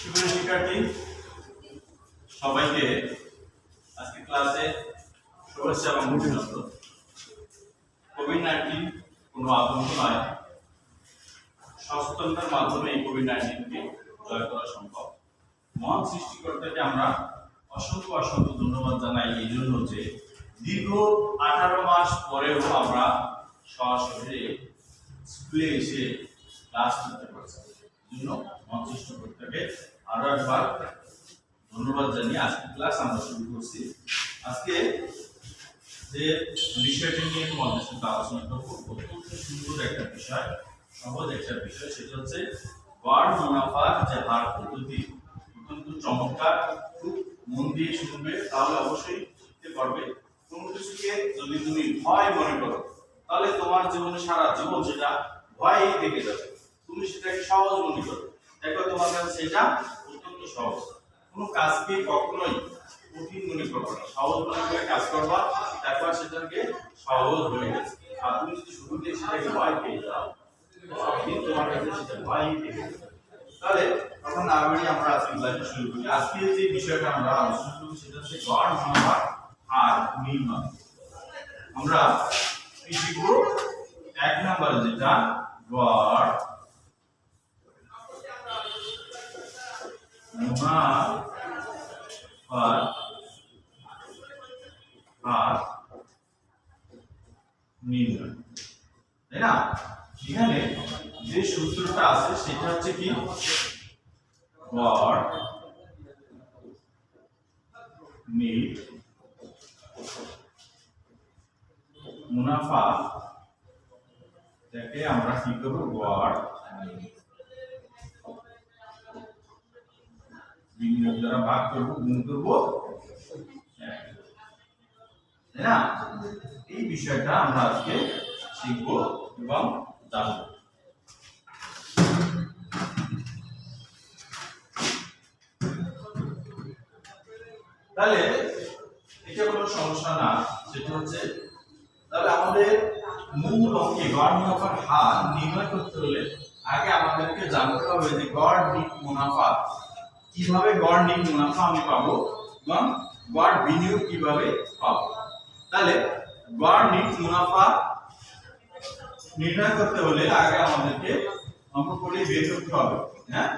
সুপ্রিয় শিক্ষার্থী সবাইকে আজকে ক্লাসে শুভেচ্ছা এবং অভিনন্দন। কোভিড-19 কোনো আতঙ্ক নয়, সচেতনতার মাধ্যমে এই কোভিড-19কে জয় করা সম্ভব। মহান সৃষ্টিকর্তাকে আমরা অসংখ্য অসংখ্য ধন্যবাদ জানাই এই জন্য যে দীর্ঘ 18 মাস পরেও আমরা সরাসরি স্কুলে এসে ক্লাস করতে পারছি। জন্য মহান সৃষ্টিকর্তাকে আরো একবার ধন্যবাদ জানিয়ে আজকে ক্লাস আমরা শুরু করছি। আজকে যে বিষয়টি নিয়ে তোমাদের সাথে আলোচনা করবো অত্যন্ত সুন্দর একটা বিষয়, সহজ একটা বিষয়, সেটা হচ্ছে গড় মুনাফার যে হার পদ্ধতি। অত্যন্ত চমৎকার, খুব মন দিয়ে শুনবে, তাহলে অবশ্যই শিখতে পারবে। কোনো কিছুকে যদি তুমি ভয় মনে করো তাহলে তোমার জীবনে সারা জীবন সেটা ভয়ই থেকে যাবে। তুমি সেটাকে সহজ মনে করো, দেখো তোমার কাছে সেটা অত্যন্ত সহজ। কোনো কাজকে কখনোই কঠিন মনে করবা না, সহজ মনে করে কাজ করবা, দেখবা সেটাকে সহজ হয়ে গেছে। আর তুমি যদি শুরুতে সেটাকে ভয় পেয়ে যাও সবদিন তোমার কাছে সেটা ভয়ই থেকে যাবে। তাহলে তখন আগে আমরা আজকে ক্লাসটা শুরু করি। আজকে যে বিষয়টা আমরা আলোচনা করব সেটা হচ্ছে গড় মুনাফার হার নির্ণয়। আমরা শিখব 1 নম্বরে যেটা গড় মুনাফার হার নির্ণয়, তাই না? এখানে যে সূত্রটা আছে সেটা হচ্ছে কি, গড় মুনাফা, যাকে আমরা কি করব, গড় বিনিয়োগ দ্বারা ভাগ করব, গুণ করব, তাই না? এই বিষয়টা আমরা আজকে শিখব এবং জানব। তাহলে এটা কোনো সমস্যা না, সেটা হচ্ছে তাহলে আমাদের মূল অঙ্কে গড় মুনাফার হার নির্ণয় করতে হলে আগে আমাদেরকে জানতে হবে যে গড় নিট মুনাফা কিভাবে, গড় নিট মুনাফা আমি পাবো এবং গড় বিনিয়োগ কিভাবে পাবো। তাহলে গড় নিট মুনাফা নির্ণয় করতে হলে আগে আমাদেরকে অঙ্ক করে বের করতে হবে। হ্যাঁ,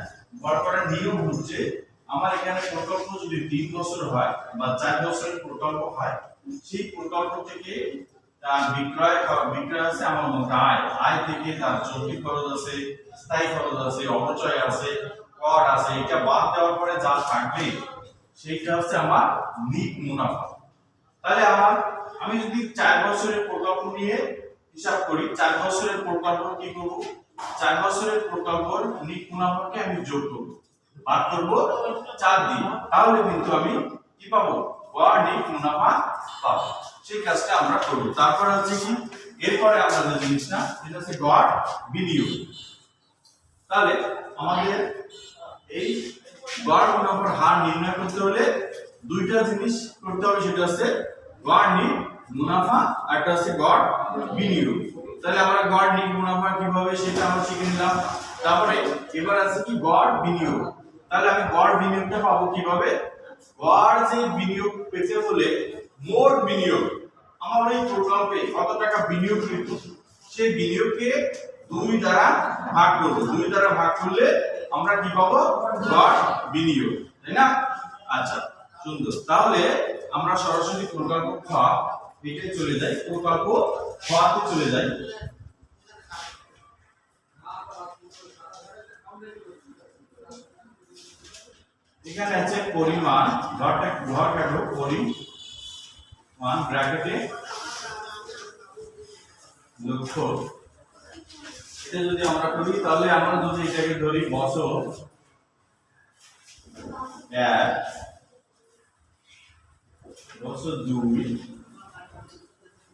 গড় করার নিয়ম হচ্ছে, আমার এখানে প্রকল্প যদি 3 বছর হয় বা 4 বছরের প্রকল্প হয়, সেই প্রকল্প থেকে তার বিক্রয় আছে আমার মধ্যে আয় থেকে তার চলতি খরচ আছে, স্থায়ী খরচ আছে, অপচয় আছে, কর আছে, এটা বাদ দেওয়ার পরে যা থাকবে সেইটা হচ্ছে আমার নিট মুনাফা। তাহলে আমি যদি 4 বছরের প্রকল্প নিয়ে হিসাব করি, 4 বছরের প্রকল্প কি করব, 4 বছরের প্রকল্পের নিট মুনাফাকে আমি যোগ করব, ভাগ করব 4 দিয়ে, তাহলে কিন্তু আমি কি পাবো, গড় নিট মুনাফা পাবো। সেই কাজটা আমরা করব। তারপর হচ্ছে কি, এরপরে আমরা যে জিনিসটা সেটা হচ্ছে গড় বিনিয়োগ। তাহলে আমাদের এই গড় মুনাফার হার নির্ণয় করতে হলে দুইটা জিনিস করতে হবে, সেটা হচ্ছে গড় নিট মুনাফা আর একটা হচ্ছে গড় বিনিয়োগ। তাহলে আমরা গড় নিট মুনাফা কিভাবে সেটা আমরা শিখে নিলাম। তারপরে এবার আছে কি, গড় বিনিয়োগ। তাহলে আমি গড় বিনিয়োগটা পাবো কিভাবে, গড় যে বিনিয়োগ পেতে হলে মোট বিনিয়োগ আমার এই প্রকল্পে কত টাকা বিনিয়োগ করব, সেই বিনিয়োগকে 2 দ্বারা ভাগ করব। 2 দ্বারা ভাগ করলে আমরা কি পাবো, গড় বিনিয়োগ, তাই না? আচ্ছা, সুন্দর। তাহলে আমরা সরাসরি প্রকল্প খ এতে চলে যাই, প্রকল্প খ তে চলে যাই। এখানে আছে পরিমাণ, ঘর কাটো, পরিমাণ ব্র্যাকেটে লক্ষ্য। এটা যদি আমরা করি তাহলে আমরা যদি এটাকে ধরি বছর 1, বছর 2,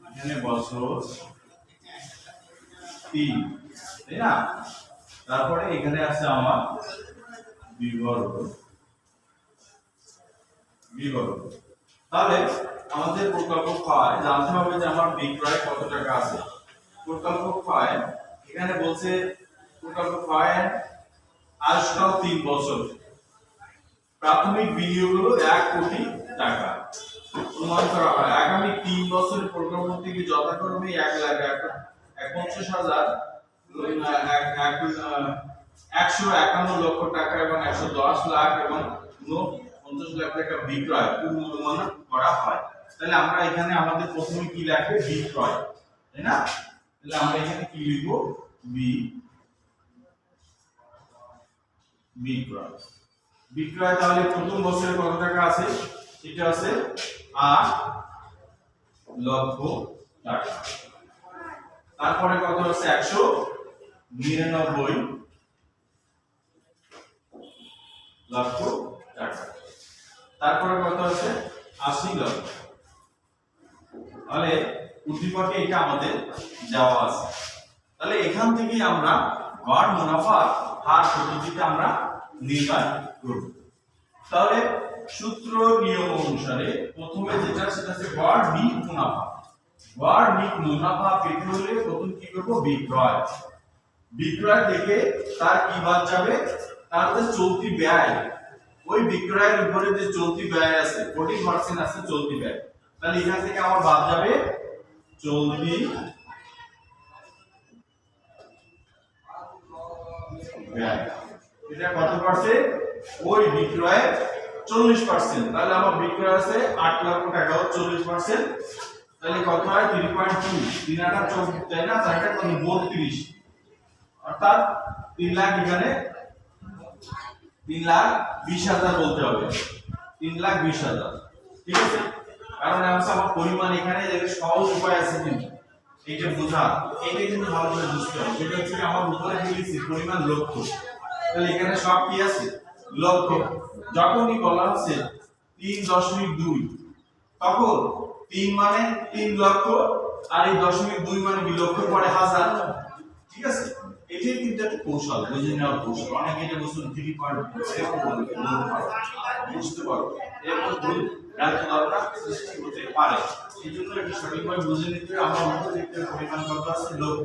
এখানে বছর 3, তাই না? তারপরে এখানে আছে আমার বিবরণ। তাহলে আমাদের প্রকল্প ক্ষয় জানতে হবে যে আমার বিক্রয় কত টাকা আছে। প্রকল্প ক্ষয় এখানে বলছে প্রকল্প ক্ষয় আজকাল 3 বছর, প্রাথমিক বিনিয়োগ হলো 1 কোটি টাকা। অনুমান করা হয় আগামী 3 বছরের পরিকল্পনা থেকে যথাক্রমে 1,50,000 151 লক্ষ টাকা এবং 110 লাখ এবং 50 লাখ টাকা বিক্রয় অনুমান করা হয়। তাহলে আমরা এখানে আমাদের প্রথমে কি লিখব? বিক্রয়, তাই না? তাহলে আমরা এখানে কি লিখব? বিক্রয়। বিক্রয় তাহলে প্রথম বছরে কত টাকা আছে? এটা আছে 8 লক্ষ টাকা। তারপরে কত আছে? 199 লক্ষ টাকা। তারপরে কত আছে? 80 লক্ষ। তাহলে উদ্দীপকে এটা আমাদের দেওয়া আছে। তাহলে এখান থেকে আমরা গড় মুনাফা হার পদ্ধতিতে আমরা নির্ণয় করব। তাহলে সূত্র নিয়ম অনুসারে প্রথমে যেটা সেটা হচ্ছে গড় নিট মুনাফা। গড় নিট মুনাফা পেতে হলে প্রথম কি করব? বিক্রয়। বিক্রয় থেকে তার কি বাদ যাবে? তার যে চলতি ব্যয়, ওই বিক্রয়ের উপরে যে চলতি ব্যয় আছে 40% আছে চলতি ব্যয়, তাহলে এখান থেকে আমার বাদ যাবে চলতি ব্যয়। এটা কত পার্সেন্ট? ওই বিক্রয়ের 40%। তাহলে আমার বিক্রয় আছে 8 লক্ষ টাকা, 40%, তাহলে কত হয়? 3.2, 3 8 24, তাই না? তাহলে কত? 32, অর্থাৎ 3 লাখ এখানে 3,20,000 বলতে হবে। 3,20,000, ঠিক আছে? কারণ আমার পরিমাণ এখানে সহজ উপায় আছে কিন্তু এইটা বোঝা, এইটা কিন্তু ভালো করে বুঝতে হবে। সেটা হচ্ছে আমার উপরে লিখছি পরিমাণ লক্ষ, তাহলে এখানে সব কি আছে? লক্ষ। যখনই বলা হচ্ছে 3.2, তখন 3 মানে 3 লক্ষ, আর এই 0.2 মানে কি? লক্ষ পরে হাজার, ঠিক আছে? এটাই কিন্তু একটা কৌশল, বুঝে নেওয়ার কৌশল। অনেকে এটা বুঝুন 3.2 এরকম বলে বুঝতে পারো, এরকম ভুল রাখতে ধারণা সৃষ্টি হতে পারে। এই জন্য এটা সঠিকভাবে বুঝে নিতে আমার মধ্যে দেখতে পরিমাণ কত আছে? লক্ষ।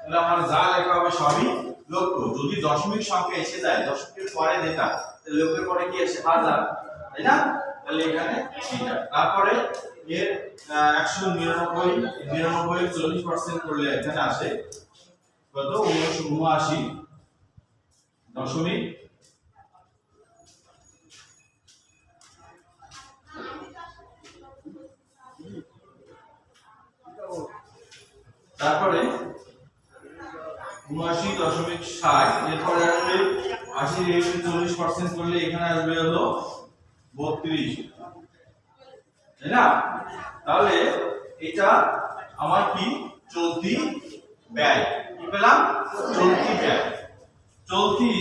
তাহলে আমার যা লেখা হবে সবই লক্ষ। যদি দশমিক সংখ্যা এসে যায়, দশমিকের পরে যেটা, তাহলে লক্ষের পরে কি আসে? হাজার, তাই না? তাহলে এখানে এটা। তারপরে এর 199 40% করলে এখানে আসে কত? 79 দশমিক তারপরে 79.60, এরপরে আসবে 80 এর 40% করলে এখানে আসবে হলো 32, তাই না? তাহলে এটা আমার কি? চলতি ব্যয়। কি পেলাম? চলতি ব্যয়। চলতি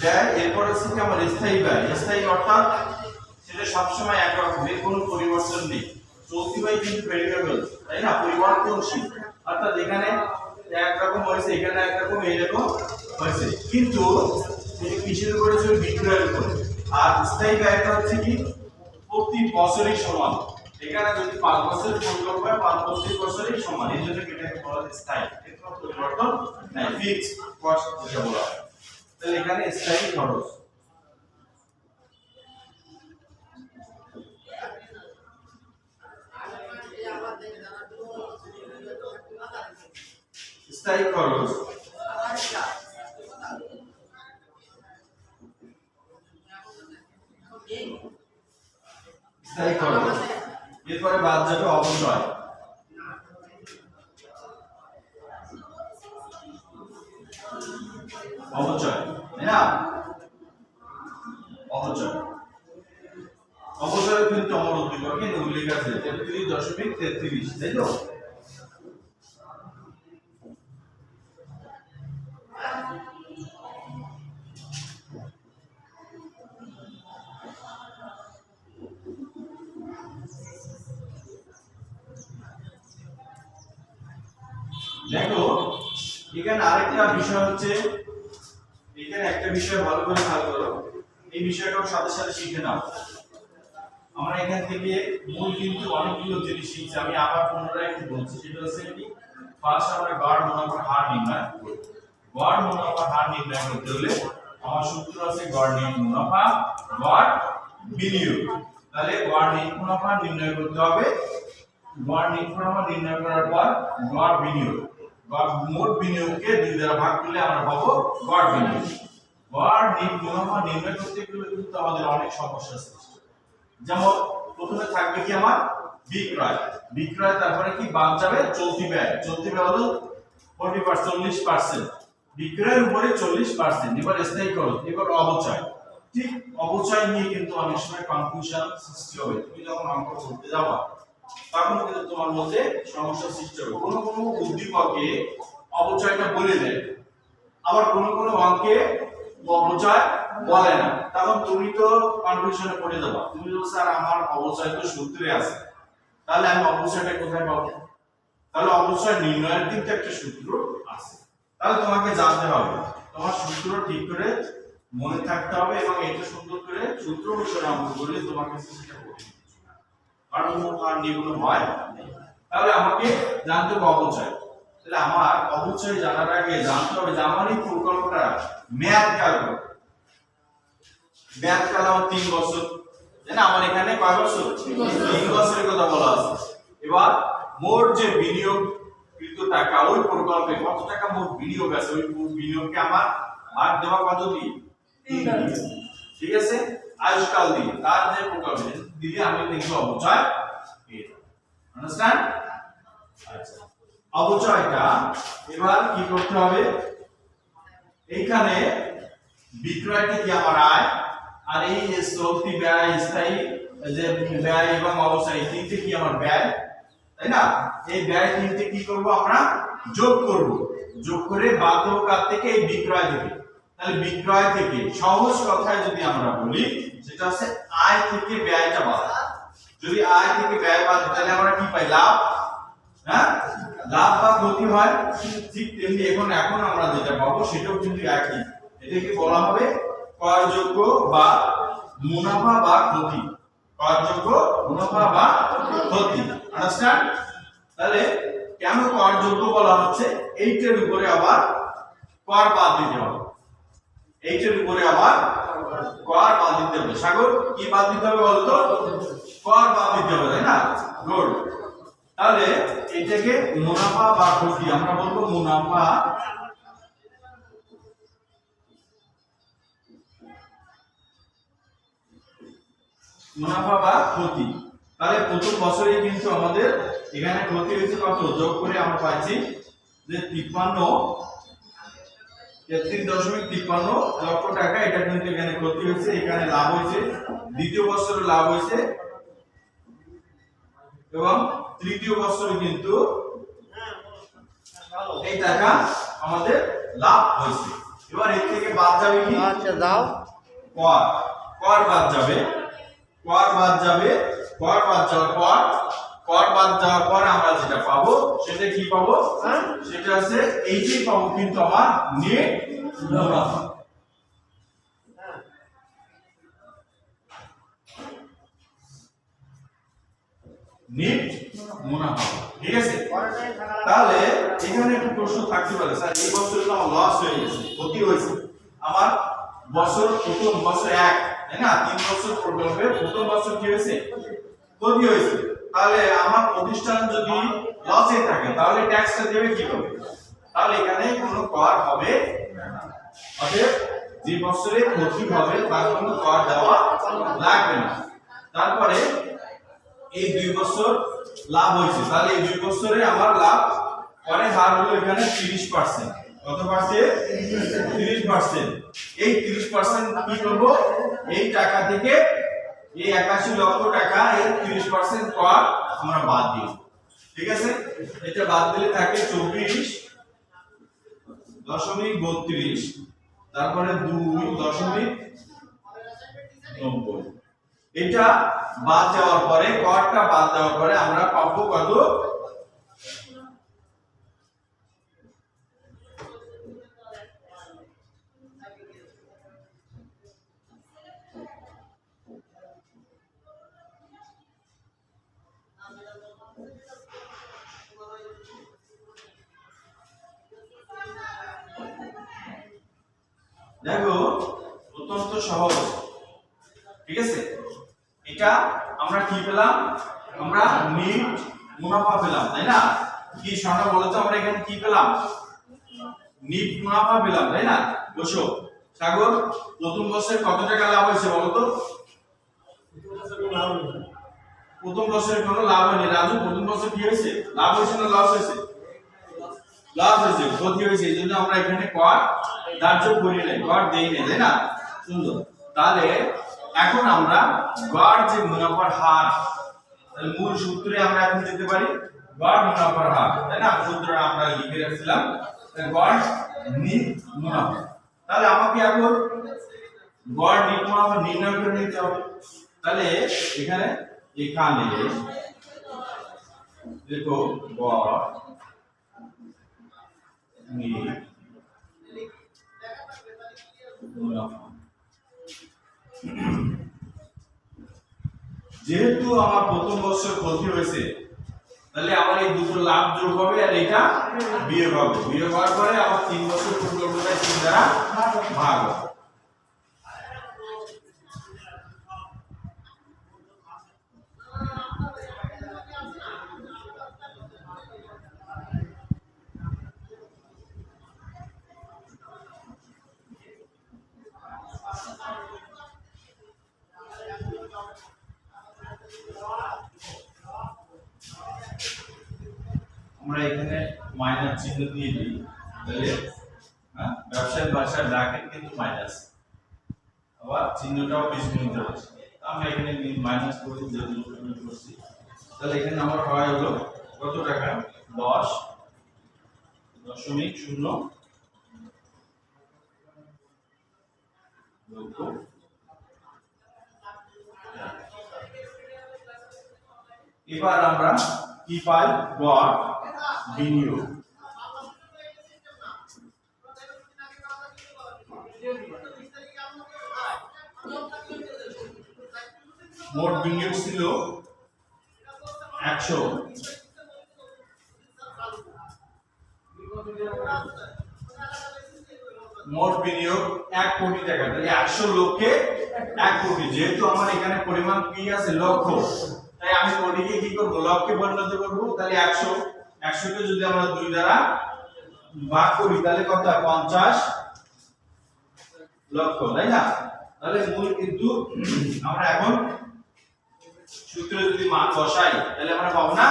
ব্যয়। এরপর আছে কি আমার স্থায়ী ব্যয়। স্থায়ী অর্থাৎ সেটা সবসময় একরকম, এর কোনো পরিবর্তন নেই। চলতি ব্যয় কিন্তু ভেরিয়েবল, তাই না? পরিবর্তনশীল, অর্থাৎ এখানে একরকম হয়েছে, এখানে একরকম, এইরকম হয়েছে, কিন্তু এটা কিসের উপরে? বিক্রয়ের উপরে। আর স্থায়ী ব্যয়টা হচ্ছে কি? প্রতি বছরই সমান। এখানে যদি 5 বছরের পরিকল্পনা হয়, 5 বছরই সমান, এই জন্য এটাকে বলা হয় স্থায়ী। এর কোনো পরিবর্তন নাই, ফিক্সড কস্ট যেটা বলা হয়। তাহলে এখানে স্থায়ী খরচ। স্থায়ী খরচ স্থায়ী খরচ। এরপরে বাদ যাবে অবচয়। অবচয়, তাই না? অবচয়। অবচয় কিন্তু আমার উদ্দীপকে উল্লেখ আছে 33.33, তাই তো? দেখো এখানে আরেকটা বিষয় হচ্ছে, এখানে একটা বিষয় ভালো করে খেয়াল করো, এই বিষয়টাও সাথে সাথে শিখে নাও। আমরা এখান থেকে মূল কিন্তু অনেকগুলো জিনিস শিখছি, আমি আবার পুনরায় একটু বলছি। সেটা হচ্ছে কি? ফার্স্ট আমরা গড় মুনাফার হার নির্ণয় করব। গড় মুনাফার হার নির্ণয় করতে হলে আমার সূত্র আছে গড় নিট মুনাফা গড় বিনিয়োগ। তাহলে গড় নিট মুনাফা নির্ণয় করতে হবে। গড় নিট মুনাফা নির্ণয় করার পর গড় বিনিয়োগ, গড় মোট বিনিয়োগকে 2 দ্বারা ভাগ করলে আমরা পাবো গড় বিনিয়োগ। গড় নিট মুনাফা নির্ণয় করতে গেলে কিন্তু আমাদের অনেক সমস্যা সৃষ্টি হয়। যেমন প্রথমে থাকবে কি আমার বিক্রয়, বিক্রয় তারপরে কি বাদ যাবে চলতি ব্যয়, চলতি ব্যয় হলো 40% বিক্রয়ের উপরে 40%। এবার স্থায়ী খরচ, এবার অবচয়। ঠিক অবচয় নিয়ে কিন্তু অনেক সময় কনফিউশন সৃষ্টি হবে। তুমি যখন অঙ্ক করতে যাবা তখন কিন্তু তোমার মধ্যে সমস্যা সৃষ্টি হবে। কোনো কোনো উদ্দীপকে অবচয়টা বলে দেয়, আবার কোনো কোনো অঙ্কে অবচয় বলে না। তখন তুমি তো কনফিউশনে পড়ে যাবা। তুমি বলছো স্যার আমার অবচয় তো সূত্রে আছে, তাহলে আমি অবচয়টা কোথায় পাবো? তাহলে অবচয় নির্ণয়ের কিন্তু একটা সূত্র আছে। তাহলে তোমাকে জানতে হবে, তোমার সূত্র ঠিক করে মনে থাকতে হবে এবং এটা সুন্দর করে সূত্র অনুসারে অঙ্ক করলে তোমাকে চেষ্টা করতে হবে, কারণ আর নির্গুণ হয়। তাহলে আমাকে জানতে হবে অবচয়। তাহলে আমার অবচয় জানার আগে জানতে হবে যে আমার এই প্রকল্পটা মেয়াদকাল কত। মেয়াদকাল আমার 3 বছর, তাই না? আমার এখানে কয় বছর? 3 বছরের কথা বলা আছে। এবার মোট যে বিনিয়োগ কৃত টাকা, ওই প্রকল্পে কত টাকা মোট বিনিয়োগ আছে, ওই বিনিয়োগকে আমার ভাগ দেওয়া পদ্ধতি 3 দিন। ঠিক আছে? আয়ুষ্কাল দিয়ে তার যে প্রকল্পে দিলে আমি দেখব অবচয় পেয়ে যাব। আন্ডারস্ট্যান্ড? আচ্ছা, অবচয়টা এবার কি করতে হবে? এইখানে বিক্রয়টা কি আমার আয়, আর এই যে চলতি ব্যয়, স্থায়ী যে ব্যয় এবং অবচয়, তিনটে কি আমার ব্যয়, তাই না? এই ব্যয় তিনটে কি করব আমরা? যোগ করব। যোগ করে বাদ দেব কার থেকে? এই বিক্রয় থেকে। তাহলে বিক্রয় থেকে সহজ কথায় যদি আমরা বলি সেটা হচ্ছে আয় থেকে ব্যয়টা বাদ। যদি আয় থেকে ব্যয় বাদ তাহলে আমরা কি পাই? লাভ। হ্যাঁ, লাভ বা ক্ষতি হয়। ঠিক তেমনি এখন আমরা যেটা পাবো সেটাও কিন্তু একই। এটাকে বলা হবে করযোগ্য বা মুনাফা বা ক্ষতি। করযোগ্য, মুনাফা বা ক্ষতি। আন্ডারস্ট্যান্ড? তাহলে কেন করযোগ্য বলা হচ্ছে? এইটার উপরে আবার কর বাদ দিতে হবে। এইটার উপরে আবার কর বাদ দিতে হবে। সাগর কি বাদ দিতে হবে বলতো? কর বাদ দিতে হবে, তাই না? গুড। তাহলে এটাকে মুনাফা বা ক্ষতি আমরা বলবো মুনাফা বা ক্ষতি। তাহলে প্রথম বছরে কিন্তু আমাদের এখানে ক্ষতি হয়েছে কত? যোগ করে আমরা পাইছি যে 33.53 লক্ষ টাকা। এটা কিন্তু এখানে ক্ষতি হয়েছে, এখানে লাভ হয়েছে। দ্বিতীয় বছরে লাভ হয়েছে এবং তৃতীয় বছরে কিন্তু এই টাকা আমাদের লাভ হয়েছে। এবার এর থেকে বাদ যাবে কি? আচ্ছা দাও, কর। কর বাদ যাবে, কর বাদ যাবে, কর বাদ যাওয়ার পর, কর বাদ যাওয়ার পর আমরা যেটা পাবো সেটা কি পাবো? সেটা হচ্ছে এইটাই পাবো কিন্তু আমার নেট মুনাফা। নেট মুনাফা। ঠিক আছে? তাহলে এখানে একটা প্রশ্ন থাকতে পারে, স্যার এই বছরে তো আমার লস হয়ে গেছে, ক্ষতি হয়েছে। আমার বছর প্রথম বছর 1, তাই না? 3 বছর প্রকল্পে প্রথম বছর কি হয়েছে? ক্ষতি হয়েছে। তাহলে আমার প্রতিষ্ঠান যদি লসে থাকে তাহলে ট্যাক্সটা দেবে কিভাবে? তাহলে এখানে কোনো কর হবে না। অতএব যে বছরে ক্ষতি হবে তার কোনো কর দেওয়া লাগবে না। তারপরে এই 2 বছর লাভ হয়েছে, তাহলে এই 2 বছরে আমার লাভ করের হার হলো এখানে 30%। কত পার্সেন্ট? 30%। এই 30% কি করব? এই টাকা থেকে এই 81 লক্ষ টাকা এর 30% কর আমরা বাদ দিই। ঠিক আছে? এটা বাদ দিলে থাকে 24.32, তারপরে 2.90। এটা বাদ দেওয়ার পরে, করটা বাদ দেওয়ার পরে আমরা পাবো কত? দেখো অত্যন্ত সহজ। ঠিক আছে, এটা আমরা কি পেলাম, আমরা নিট মুনাফা পেলাম, তাই না? কি শোনা বলো তো, আমরা এখানে কি পেলাম, নিট মুনাফা পেলাম, তাই না? বসো সাগর, প্রথম বছরে কত টাকা লাভ হয়েছে বলো তো? প্রথম বছরে কোনো লাভ হয়নি। রাজু, প্রথম বছর কি হয়েছে, লাভ হয়েছে না লস হয়েছে? লস হয়েছে, ক্ষতি হয়েছে। এই জন্য আমরা এখানে কর ধার্য করি নাই, কর দেই নাই, তাই না? সুন্দর। তাহলে এখন আমরা গড় যে মুনাফার হার, তাহলে মূল সূত্রে আমরা এখন দিতে পারি গড় মুনাফার হার, তাই না? সূত্রটা আমরা লিখে রাখছিলাম, গড় নিট মুনাফা। তাহলে আমাকে এখন গড় নিট মুনাফা নির্ণয় করে নিতে হবে। তাহলে এখানে দেখো গড় নিট মুনাফা, যেহেতু আমার প্রথম বছর ক্ষতি হয়েছে, তাহলে আমার এই দুটো লাভ যোগ হবে আর এটা বিয়োগ হবে। বিয়োগ হওয়ার পরে আমার 3 বছর পরিকল্পনায় 3 দ্বারা ভাগ হবে। আমরা এখানে মাইনাস চিহ্ন দিয়ে দিই, তাহলে ব্যবসায়িক ভাষায় ব্র্যাকেট কিন্তু মাইনাস, আবার চিহ্নটাও বীজগণিত আছে, আমরা এখানে মাইনাস করে করছি। তাহলে এখানে আমার হয় হলো কত টাকা, 10.0 লক্ষ। এবার আমরা কি পাই, গড় বিনিয়োগ। মোট বিনিয়োগ ছিল 100, মোট বিনিয়োগ 1 কোটি টাকা। তাহলে 100 লক্ষে 1 কোটি, যেহেতু আমার এখানে পরিমাণ কি আছে, লক্ষ, তাই আমি কোটিকে কি করব, লক্ষে পরিণত করব। তাহলে 100 কে যদি আমরা 2 দ্বারা ভাগ করি তাহলে কত হয়, 50 লক্ষ, তাই না? তাহলে মূল কিন্তু আমরা এখন সূত্রে যদি মান বসাই তাহলে আমরা পাবো না,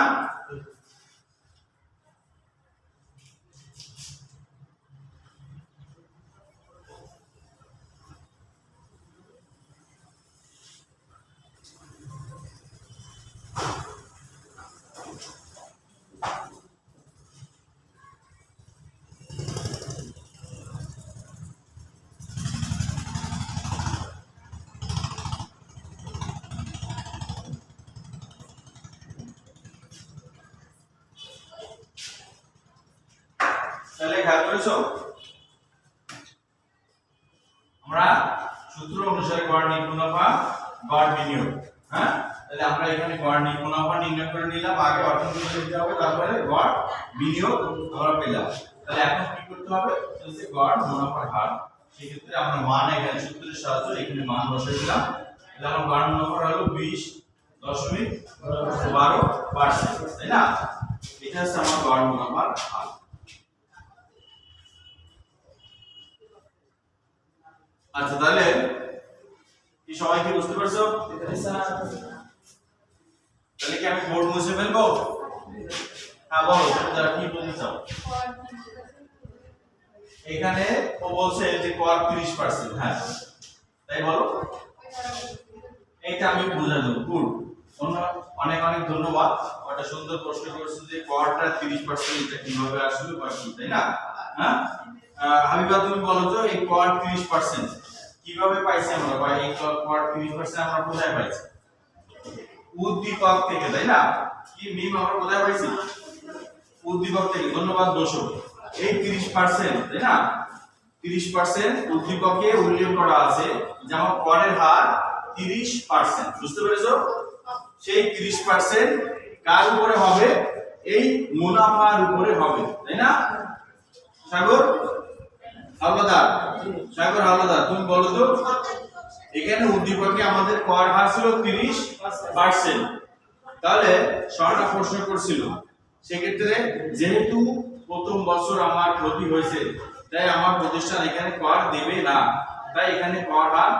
তাহলে খেয়াল করেছো, আমরা সূত্র অনুসারে গড় নিট মুনাফা, গড় বিনিয়োগ, হ্যাঁ? তাহলে আমরা এখানে গড় নিট মুনাফা নির্ণয় করে নিলাম, আগে অর্থনীতি লিখতে হবে, তারপরে গড় বিনিয়োগ আমরা পেলাম। তাহলে এখন কি করতে হবে, হচ্ছে গড় মুনাফার হার। সেই ক্ষেত্রে আমরা মান এখানে সূত্রের সাহায্যে এখানে মান বসাই দিলাম। তাহলে আমার গড় মুনাফা হলো 20.12%, তাই না? এটা হচ্ছে আমার গড় মুনাফার হার। আচ্ছা, তাহলে কি সবাই কি বুঝতে পারছো? তাহলে কি আমি বোর্ড মুছে ফেলবো? হ্যাঁ বলো, তোমরা কি বলতে চাও? এখানে ও বলছে যে কর 30%, হ্যাঁ তাই বলো, এইটা আমি বুঝালাম। গুড, অনেক অনেক ধন্যবাদ। একটা সুন্দর প্রশ্ন করেছো যে করটা 30% এটা কিভাবে আসবে বা কি, তাই না? হ্যাঁ হাবিবা, তুমি বলো তো এই কর 30% কিভাবে পাইছি আমরা, বা এই কর 30% আমরা কোথায় পাইছি? উদ্দীপক থেকে, তাই না? কি মিম আমরা কোথায় পাইছি? উদ্দীপক থেকে। ধন্যবাদ দর্শক। এই 30%, তাই না, 30% উদ্দীপকে উল্লেখ করা আছে যে আমার করের হার 30%, বুঝতে পেরেছো? সেই 30% কার উপরে হবে? এই মুনাফার উপরে হবে, তাই না? সাগর হাওলাদার, তুমি বলো তো এখানে উদ্দীপকে আমাদের কর হার ছিল 30%। তাহলে সরকার প্রশ্ন করছিল সেক্ষেত্রে যেহেতু প্রথম বছর আমার ক্ষতি হয়েছে তাই আমার প্রতিষ্ঠান এখানে কর দেবে না, তাই এখানে কর হার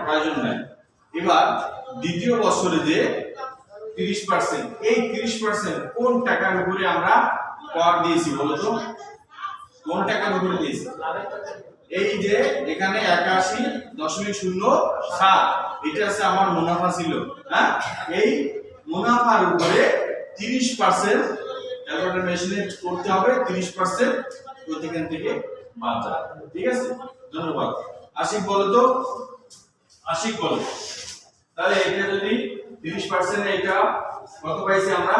প্রয়োজন নাই। এবার দ্বিতীয় বছরে যে 30%, এই 30% কোন টাকার উপরে আমরা কর দিয়েছি বলতো? কোন টাকার উপরে দিয়েছি? এই যে এখানে 81.07 এটা আছে আমার মুনাফা ছিল। হ্যাঁ, এই মুনাফার উপরে 30% ক্যালকুলেটর মেশিনে করতে হবে, 30% প্রতিখান থেকে বাদ যাবে। ঠিক আছে, ধন্যবাদ। আশিক বলো তো, আশিক বলো। তাহলে এটা যদি 30% এটা কত পাইছি আমরা?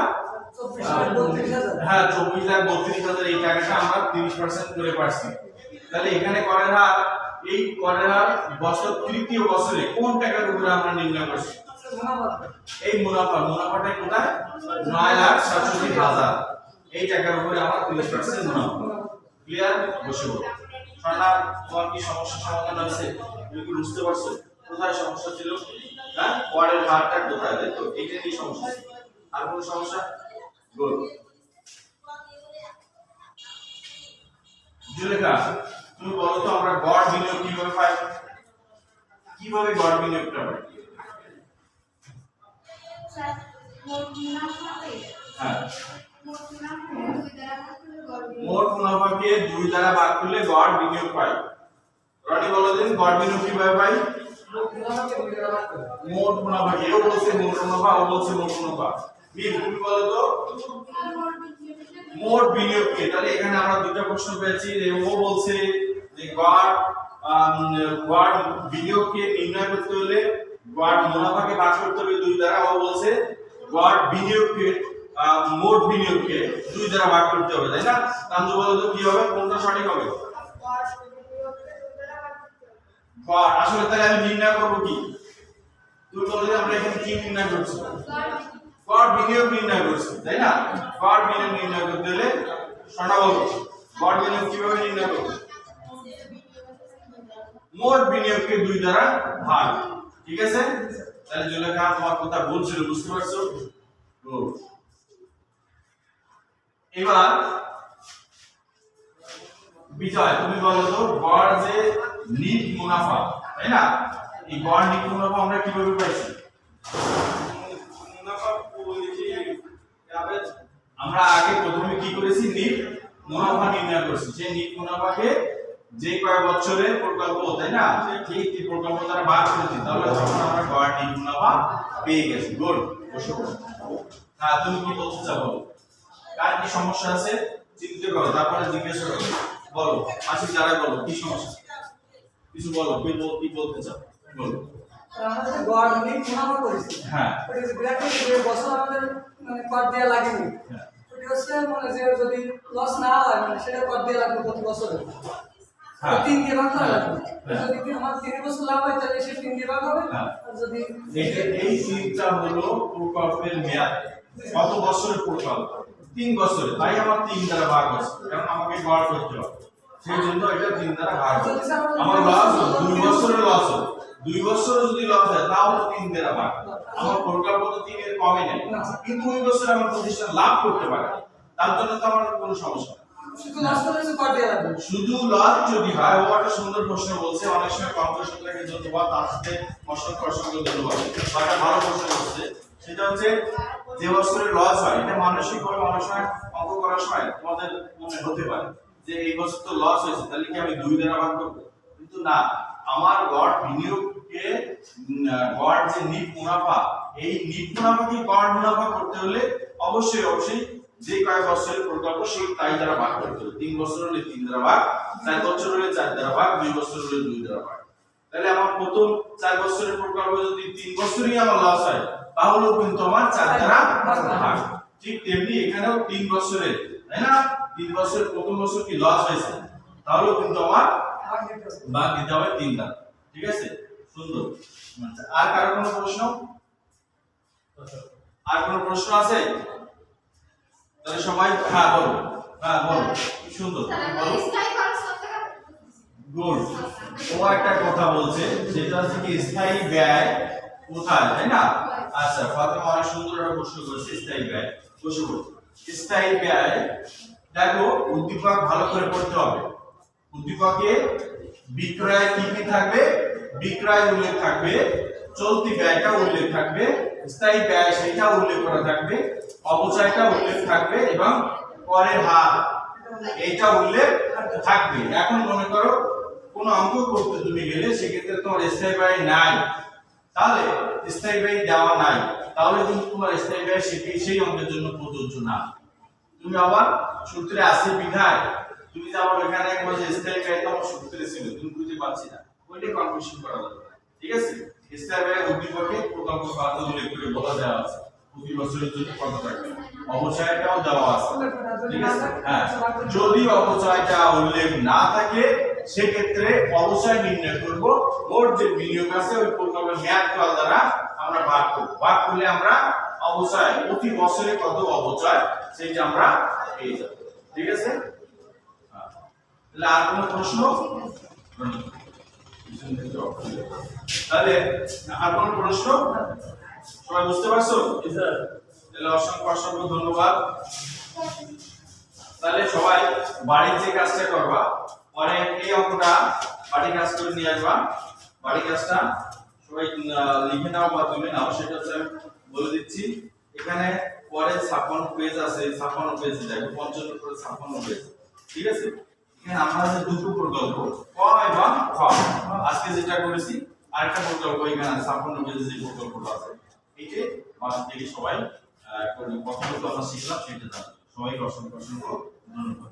হ্যাঁ, 24,32,000 এই টাকাটা আমরা 30% করে পাচ্ছি। তাহলে এখানে করের হার, এই করের হার বছর তৃতীয় বছরে কোন টাকার উপরে আমরা নির্ণয় করছি? এই মুনাফাটা কোথায়? 9,67,000 এই টাকার উপরে আমরা 30% মুনাফা। ক্লিয়ার? বসে বলো। ঠান্ডা, তোমার কি সমস্যা সমাধান আছে? তুমি কি বুঝতে পারছো কোথায় সমস্যা ছিল? হ্যাঁ, করের হারটা কোথায়? তাই তো, এটা নিয়ে সমস্যা। আর কোন সমস্যা? গুড। জুলেখা, তুমি বলো তো আমরা গড় বিনিয়োগ কিভাবে পাই? কিভাবে গড় বিনিয়োগটা পাই? হ্যাঁ, মোট মুনাফাকে 2 দ্বারা ভাগ করলে গড় বিনিয়োগ পাই। রনি বলো দিন, গড় বিনিয়োগ কিভাবে পাই? মোট মুনাফা, এও বলছে মোট মুনাফা, ও বলছে মোট মুনাফা। তুমি বলো তো মোট বিনিয়োগ কে? তাহলে এখানে আমরা দুটো প্রশ্ন পেয়েছি। ও বলছে যে গড় বিনিয়োগকে নির্ণয় করতে হলে গড় মুনাফাকে ভাগ করতে হবে 2 দ্বারা। ও বলছে গড় বিনিয়োগকে মোট বিনিয়োগকে 2 দ্বারা ভাগ করতে হবে, তাই না? তাহলে বলো তো কি হবে, কোনটা সঠিক হবে? গড়। আসলে তাহলে আমি নির্ণয় করব কি? তুমি বলো যে আমরা এখানে কি নির্ণয় করছি? গড় বিনিয়োগ নির্ণয় করছি, তাই না? গড় বিনিয়োগ নির্ণয় করতে হলে শোনা বলো, গড় বিনিয়োগ কিভাবে নির্ণয় করব? মোট বিনিয়োগকে 2 দ্বারা ভাগ। ঠিক আছে? তাহলে জুলেখা তোমার কথা ভুল ছিল, বুঝতে পারছো? গুড। এবার বিজয়, তুমি বলো তো গড় যে নিট মুনাফা, তাই না? এই গড় নিট মুনাফা আমরা কিভাবে পাইছি? আমরা আগে প্রথমে কি করেছি? নিট মুনাফা নির্ণয় করেছি। সেই নিট মুনাফাকে যে কয় বছরের প্রকল্প, তাই না, সেই প্রকল্প দ্বারা ভাগ করেছি। তাহলে তখন আমরা গড় নিট মুনাফা পেয়ে গেছি। গুড। বসো। হ্যাঁ, তুমি কি বলতে চাও বলো? কার কি সমস্যা আছে চিন্তা করো, তারপরে জিজ্ঞেস করো। বলো, আশিক যারা বলো কি সমস্যা? কিছু বলো, কি বলতে চাও বলো। আমরা যে গড় নিট মুনাফা করেছি, হ্যাঁ, ওই যে ব্র্যাকেট যে বছর আমাদের মানে কর দেয়া লাগেনি, হ্যাঁ, ওটা হচ্ছে মানে যে যদি লস না হয় মানে সেটা কর দেয়া লাগবে প্রতি বছরে। হ্যাঁ, 3 দিয়ে ভাগ করা লাগবে। হ্যাঁ। যদি আমার 3 বছর লাভ হয় তাহলে সে 3 দিয়ে ভাগ হবে। হ্যাঁ। আর যদি এই সিটটা হলো প্রকল্পের মেয়াদ। কত বছরের প্রকল্প? 3 বছরের। তাই আমার 3 দ্বারা ভাগ আছে, কারণ আমাকে গড় করতে হবে। সেই জন্য এটা 3 দ্বারা ভাগ হবে। আমার লস 2 বছরের লস হবে। 2 বছর যদি লস হয় তাও 3 দ্বারা ভাগ। আমার প্রকল্প তো 3 এর কমে নেই, কিন্তু 2 বছর আমার প্রতিষ্ঠান লাভ করতে পারে, তার জন্য তো আমার কোনো সমস্যা নেই। শুধু লস হলে কর দেয়া লাগবে। শুধু লস যদি হয়, ও একটা সুন্দর প্রশ্ন বলছে। অনেক সময় কম্পিটিশন লাগে, ধন্যবাদ। তার সাথে অসংখ্য ধন্যবাদ। একটা ভালো প্রশ্ন বলছে, সেটা হচ্ছে যে বছরের লস হয়, এটা মানসিকভাবে অনেক সময় অঙ্ক করার সময় তোমাদের মনে হতে পারে যে এই বছর তো লস হয়েছে, তাহলে কি আমি 2 দ্বারা ভাগ করব? কিন্তু না, আমার গড় বিনিয়োগকে গড় যে নিট মুনাফা, এই নিট মুনাফাকে গড় মুনাফা করতে হলে অবশ্যই যে কয় বছরের প্রকল্প সেই তাই দ্বারা ভাগ করতে হবে। 3 বছর হলে 3 দ্বারা ভাগ, 4 বছর হলে 4 দ্বারা ভাগ, 2 বছর হলে 2 দ্বারা ভাগ। তাহলে আমার প্রথম 4 বছরের প্রকল্প যদি 3 বছরই আমার লস হয়, তাহলেও কিন্তু আমার 4 দ্বারা ভাগ। ঠিক তেমনি এখানেও 3 বছরের, তাই না? 3 বছরের প্রথম বছর কি লস হয়েছে, তাহলেও কিন্তু আমার ভাগ দিতে হবে 3 দ্বারা। ঠিক আছে, সুন্দর। আর কারো কোনো প্রশ্ন? আর কোনো প্রশ্ন আছে? তাহলে সবাই হ্যাঁ বলো, হ্যাঁ বলো, সুন্দর বলো। গুড। ও একটা কথা বলছে, সেটা হচ্ছে কি স্থায়ী ব্যয় কোথায়, তাই না? আচ্ছা, ফাতেমা অনেক সুন্দর একটা প্রশ্ন করেছে, স্থায়ী ব্যয়। বসে পড়ো। স্থায়ী ব্যয়, দেখো উদ্দীপক ভালো করে পড়তে হবে। উদ্দীপকে বিক্রয় কি কি থাকবে? বিক্রয় উল্লেখ থাকবে, চলতি ব্যয়টা উল্লেখ থাকবে, স্থায়ী ব্যয় সেটা উল্লেখ করা থাকবে, অপচয়টা উল্লেখ থাকবে এবং করের হার এইটা উল্লেখ থাকবে। এখন মনে করো কোন অঙ্ক করতে তুমি গেলে সেক্ষেত্রে তোমার স্থায়ী ব্যয় নাই, তাহলে স্থায়ী ব্যয় দেওয়া নাই, তাহলে কিন্তু তোমার স্থায়ী ব্যয় সেই অঙ্কের জন্য প্রযোজ্য না। তুমি আবার সূত্রে আসি বিধায় তুমি যে আবার এখানে একবার যে স্থায়ী ব্যয় তো আমার সূত্রে ছিল তুমি বুঝতে পারছি না, ওইটা কনফিউশন করা যাবে না। ঠিক আছে, স্থায়ী ব্যয় উদ্দীপকে প্রকল্প পাতা উল্লেখ করে বলা দেওয়া আছে প্রতি বছরের জন্য কত টাকা, অবচয়টাও দেওয়া আছে। ঠিক আছে, হ্যাঁ, যদি অবচয়টা উল্লেখ না থাকে সেক্ষেত্রে অবচয় নির্ণয় করব, মোট যে বিনিয়োগ আছে ওই প্রকল্পের মেয়াদকাল দ্বারা আমরা ভাগ করব, ভাগ করলে আমরা অবচয় প্রতি বছরে কত অবচয় সেটা আমরা পেয়ে যাব। ঠিক আছে, তাহলে আর কোনো প্রশ্ন? তাহলে আর কোনো প্রশ্ন? সবাই বুঝতে পারছো? তাহলে অসংখ্য অসংখ্য ধন্যবাদ। তাহলে সবাই বাড়ির যে কাজটা করবা, পরে এই অঙ্কটা বাড়ি কাজ করে নিয়ে আসবা। বাড়ি কাজটা সবাই লিখে নাও বা তুলে নাও, সেটা হচ্ছে আমি বলে দিচ্ছি। এখানে পরে 56 পেজ আছে, 56 পেজ দেখো, 55 করে 56 পেজ। ঠিক আছে, এখানে আমরা যে দুটো প্রকল্প ক এবং খ আজকে যেটা করেছি, আরেকটা প্রকল্প এখানে 56 পেজে যে প্রকল্পটা আছে এইটা বাদ থেকে সবাই প্রথমত আমরা শিখলাম সেটা জানো। সবাইকে অসংখ্য অসংখ্য ধন্যবাদ।